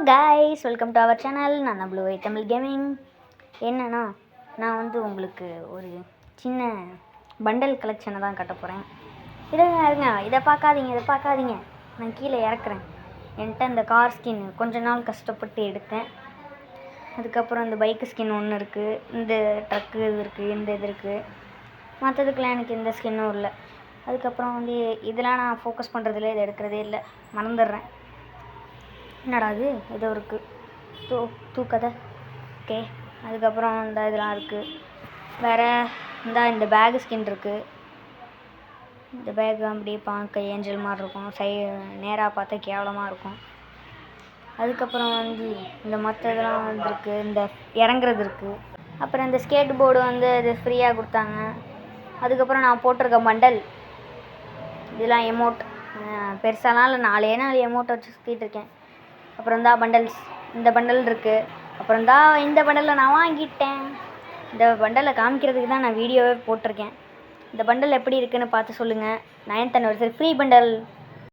Guys, welcome to our channel. நான் தான் blue ஐ Tamil gaming. என்னன்னா, நான் வந்து உங்களுக்கு ஒரு சின்ன பண்டல் கலெக்ஷனை தான் கட்ட போகிறேன். இருங்க, இதை பார்க்காதீங்க. நான் கீழே இறக்குறேன். என்கிட்ட இந்த கார் ஸ்கின் கொஞ்ச நாள் கஷ்டப்பட்டு எடுத்தேன். அதுக்கப்புறம் இந்த பைக்கு ஸ்கின் ஒன்று இருக்குது, இந்த ட்ரக்கு இது இருக்குது, இந்த இது இருக்குது. மற்றதுக்கெலாம் எனக்கு எந்த ஸ்கின்னும் இல்லை. அதுக்கப்புறம் வந்து இதெல்லாம் நான் ஃபோக்கஸ் பண்ணுறதில்ல, இதை எடுக்கிறதே இல்லை, மறந்துடுறேன். என்னடா அது ஏதோ இருக்குது தூக்கதை. ஓகே, அதுக்கப்புறம் இந்த இதெல்லாம் இருக்குது. வேறு இந்த பேகு ஸ்கின் இருக்குது. இந்த பேக் அப்படியே பார்க்க ஏஞ்சல் மாதிரி இருக்கும், நேராக பார்த்தா கேவலமாக இருக்கும். அதுக்கப்புறம் வந்து இந்த மற்ற இதெல்லாம் வந்துருக்கு, இந்த இறங்குறது இருக்குது. அப்புறம் இந்த ஸ்கேட் போர்டு வந்து இது ஃப்ரீயாக கொடுத்தாங்க. அதுக்கப்புறம் நான் போட்டிருக்க பண்டல் இதெல்லாம் எமௌண்ட் பெருசாலாம் இல்லை, 4 எமௌண்ட் வச்சு சுற்றிட்டு இருக்கேன். அப்புறம் பண்டல்ஸ், இந்த பண்டல் இருக்குது. அப்புறம் இந்த பண்டலை நான் வாங்கிட்டேன். இந்த பண்டலை காமிக்கிறதுக்கு தான் நான் வீடியோவே போட்டிருக்கேன். இந்த பண்டல் எப்படி இருக்குதுன்னு பார்த்து சொல்லுங்கள். 9th anniversary free bundle.